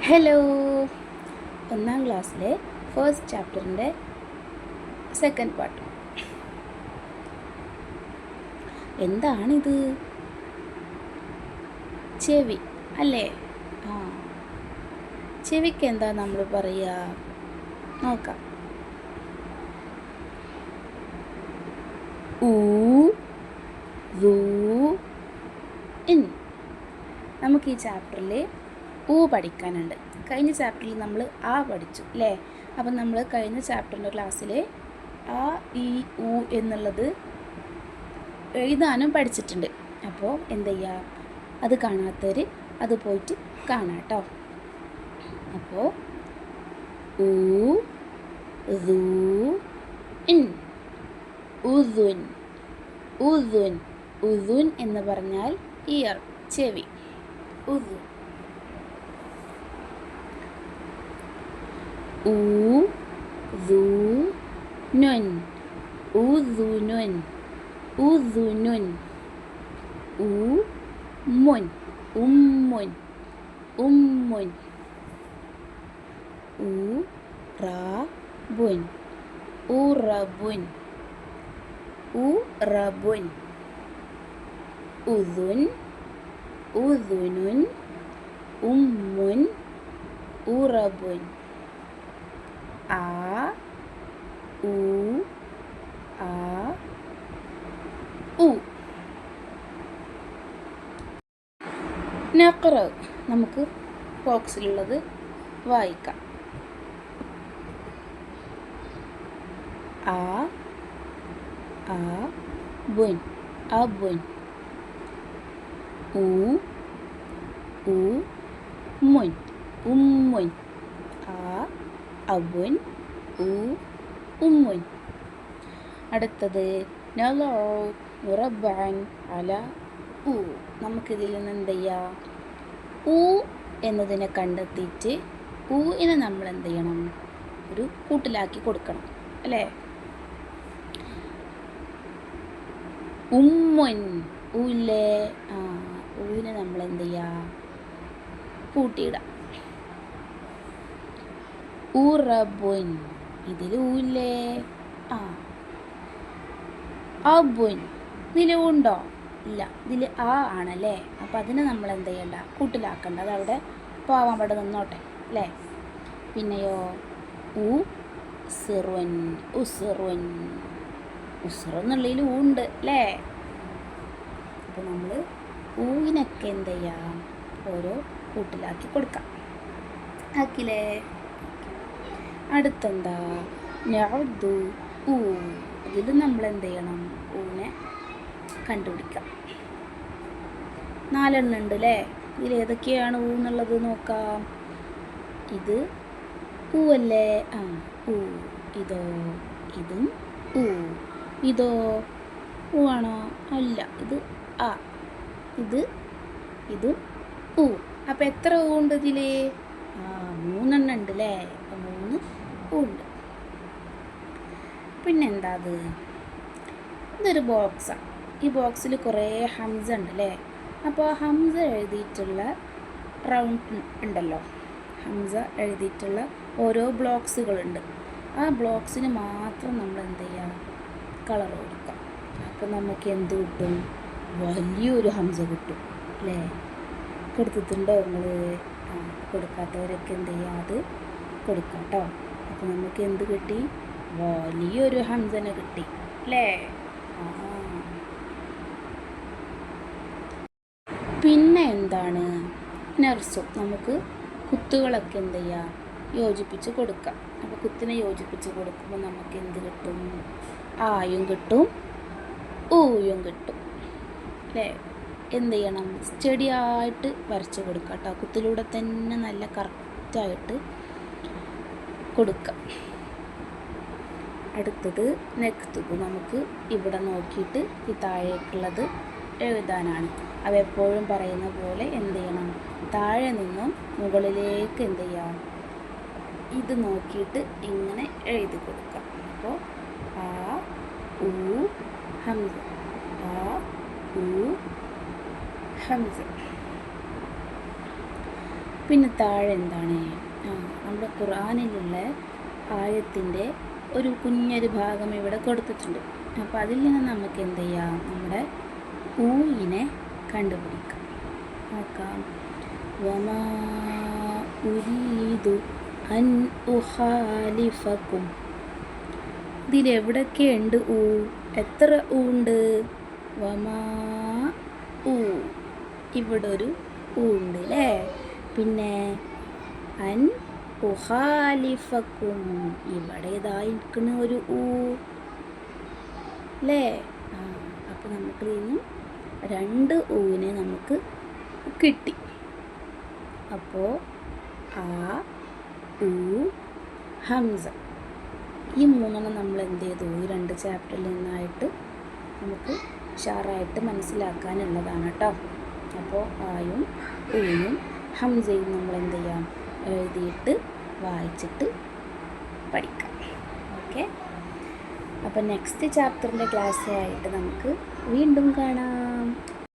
Hello, ഒന്നാം ക്ലാസ്സിലെ first ചാപ്റ്ററിൻ്റെ സെക്കൻഡ് പാർട്ട്. എന്താണിത്? ചെവി അല്ലേ? ആ, ചെവിക്ക് എന്താ നമ്മൾ പറയുക? നോക്കാം. ഊ ഊ ഇൻ. നമുക്ക് ഈ ചാപ്റ്ററിൽ ഊ പഠിക്കാനുണ്ട്. കഴിഞ്ഞ ചാപ്റ്ററിൽ നമ്മൾ ആ പഠിച്ചു അല്ലേ? അപ്പം നമ്മൾ കഴിഞ്ഞ ചാപ്റ്ററിൻ്റെ ക്ലാസ്സിൽ ആ ഇ ഊ എന്നുള്ളത് എഴുതാനും പഠിച്ചിട്ടുണ്ട്. അപ്പോൾ എന്ത് ചെയ്യുക, അത് കാണാത്തവർ അത് പോയിട്ട് കാണാം കേട്ടോ. അപ്പോൾ ഊ ഊ ഇൻ ഉദുൻ. ഉദുൻ ഉദുൻ എന്ന് പറഞ്ഞാൽ ഇയർ, ചെവി. ഉദുൻ. ഉദുനുൻ ഉദുനുൻ ഉദുനുൻ. ഉമ്മുൻ ഉമ്മുൻ ഉമ്മുൻ. ഉറബുൻ ഉറബുൻ ഉറബുൻ. ഉദുൻ ഉദുനുൻ ഉമ്മുൻ ഉറബുൻ. ആ ഊ ആ ഉ. നഖറ നമുക്ക് ബോക്സിലുള്ളത് വായിക്കാം. ആ ആ ബുൻ അബുൻ. ഉ ഉ മുൻ ഉമ്മുൻ. ആ അബുൻ ഉ ഉമ്മുൻ. അടുത്തത് നളോ മുറബൻ അല ഉ. നമുക്കിതിൽ നിന്ന് എന്ത് ചെയ്യാം? ഊ എന്നതിനെ കണ്ടെത്തിയിട്ട് ഊവിനെ നമ്മൾ എന്ത് ചെയ്യണം? ഒരു കൂട്ടിലാക്കി കൊടുക്കണം അല്ലേ? ഉമ്മുൻ ഊല്ലേ? ആ, ഊവിനെ നമ്മൾ എന്ത് ചെയ്യുക? കൂട്ടിയിടാം. ഉറബുൻ, ഇതിൽ ഊല്ലേ? ആ. അബുൻ, ഇതിൽ ഉണ്ടോ? ഇല്ല, ഇതിൽ ആ ആണല്ലേ. അപ്പം അതിനെ നമ്മൾ എന്ത് ചെയ്യണ്ട? കൂട്ടിലാക്കണ്ട. അതവിടെ പോവാൻ അവിടെ നിന്നോട്ടെ അല്ലേ? പിന്നെയോ ഉ സിറുൻ ഉസിറുൻ. ഉസിറെന്നുള്ളതിൽ ഉണ്ട് അല്ലേ? അപ്പോൾ നമ്മൾ ഊവിനൊക്കെ എന്ത് ചെയ്യാം? ഓരോ കൂട്ടിലാക്കി കൊടുക്കാം. ആക്കില്ലേ? അടുത്തെന്താ? നഅദു ഊ. ഇതിൽ നമ്മൾ എന്ത് ചെയ്യണം? ഊനെ കണ്ടുപിടിക്കാം. 4 എണ്ണം ഉണ്ട് അല്ലേ? ഇതിൽ ഏതൊക്കെയാണ് ഊ എന്നുള്ളത് നോക്കാം. ഇത് ഊ അല്ലേ? ആ, ഊ. ഇതോ? ഇതും ഊ. ഇതോ? ഊ ആണോ? അല്ല, ഇത് ആ. ഇതും ഊ. അപ്പം എത്ര ഊ ഉണ്ട് ഇതിൽ? ആ, 3 എണ്ണം ഉണ്ട് അല്ലേ? അപ്പം 3 ഊ ഉണ്ട്. പിന്നെന്താ അത്? ഇതൊരു ബോക്സാണ്. ഈ ബോക്സിൽ കുറേ ഹംസ ഉണ്ട് അല്ലേ? അപ്പോൾ ഹംസ എഴുതിയിട്ടുള്ള റൗണ്ട് ഉണ്ടല്ലോ, ഹംസ എഴുതിയിട്ടുള്ള ഓരോ ബ്ലോക്സുകളുണ്ട്. ആ ബ്ലോക്സിന് മാത്രം നമ്മൾ എന്ത് ചെയ്യുക? കളർ കൊടുക്കാം. അപ്പോൾ നമുക്ക് എന്ത് കിട്ടും? വലിയൊരു ഹംസ കിട്ടും അല്ലേ? കൊടുത്തിട്ടുണ്ടോ നിങ്ങൾ? ആ, കൊടുക്കാത്തവരൊക്കെ എന്ത് ചെയ്യുക? അത് കൊടുക്കാം കേട്ടോ. അപ്പോൾ നമുക്ക് എന്ത് കിട്ടി? വലിയൊരു ഹംസനെ കിട്ടി അല്ലേ? ആ. പിന്നെ എന്താണ്? നർസും. നമുക്ക് കുത്തുകളൊക്കെ എന്ത് ചെയ്യുക? യോജിപ്പിച്ച് കൊടുക്കാം. അപ്പോൾ കുത്തിനെ യോജിപ്പിച്ച് കൊടുക്കുമ്പോൾ നമുക്ക് എന്ത് കിട്ടും? ആയും കിട്ടും ഊയും കിട്ടും അല്ലേ? എന്ത് ചെയ്യണം? സ്റ്റഡിയായിട്ട് വരച്ച് കൊടുക്കാം കേട്ടോ. കുത്തിലൂടെ തന്നെ നല്ല കറക്റ്റായിട്ട് കൊടുക്കാം. അടുത്തത് നെക്തുബ്. നമുക്ക് ഇവിടെ നോക്കിയിട്ട് ഈ താഴേക്കുള്ളത് എഴുതാനാണ്. അവ എപ്പോഴും പറയുന്ന പോലെ എന്ത് ചെയ്യണം? താഴെ നിന്നും മുകളിലേക്ക് എന്ത് ചെയ്യാം? ഇത് നോക്കിയിട്ട് ഇങ്ങനെ എഴുതി കൊടുക്കാം. അപ്പോൾ ആ ഊ ഹംസ, ആ ഊ ഹംസ. പിന്നെ താഴെ എന്താണ്, നമ്മുടെ ഖുർആനിലുള്ള ആയത്തിൻ്റെ ഒരു കുഞ്ഞൊരു ഭാഗം ഇവിടെ കൊടുത്തിട്ടുണ്ട്. അപ്പോൾ അതിൽ നിന്ന് നമുക്ക് എന്ത് ചെയ്യാം, നമ്മുടെ ഊയിനെ കണ്ടുപിടിക്കാം. നോക്കാം. വമാ ഉരീദു അൻ ഉഖാലിഫക്കും. ഇതിലെവിടൊക്കെ ഉണ്ട് ഊ? എത്ര ഊ ഉണ്ട്? വമാ ഊ, ഇവിടെ ഒരു ഊ ഉണ്ട് അല്ലേ. പിന്നെ അൻ ഉഖാലിഫക്കും, ഇവിടെ ഇതായിരിക്കുന്ന ഒരു ഊ അല്ലേ. അപ്പോൾ നമുക്ക് ഇന്ന് 2 ഊവിനെ നമുക്ക് കിട്ടി. അപ്പോൾ ആ, ഊ, ഹംസ, ഈ 3 നമ്മൾ എന്ത് ചെയ്തു, ഈ 2 ചാപ്റ്ററിൽ നിന്നായിട്ട് നമുക്ക് ഉഷാറായിട്ട് മനസ്സിലാക്കാനുള്ളതാണ് കേട്ടോ. അപ്പോൾ ആയും ഊയും ഹംസയും നമ്മൾ എന്ത് ചെയ്യാം, എഴുതിയിട്ട് വായിച്ചിട്ട് പഠിക്കാം. ഓക്കെ. അപ്പോൾ നെക്സ്റ്റ് ചാപ്റ്ററിൻ്റെ ക്ലാസ്സായിട്ട് നമുക്ക് വീണ്ടും കാണാം.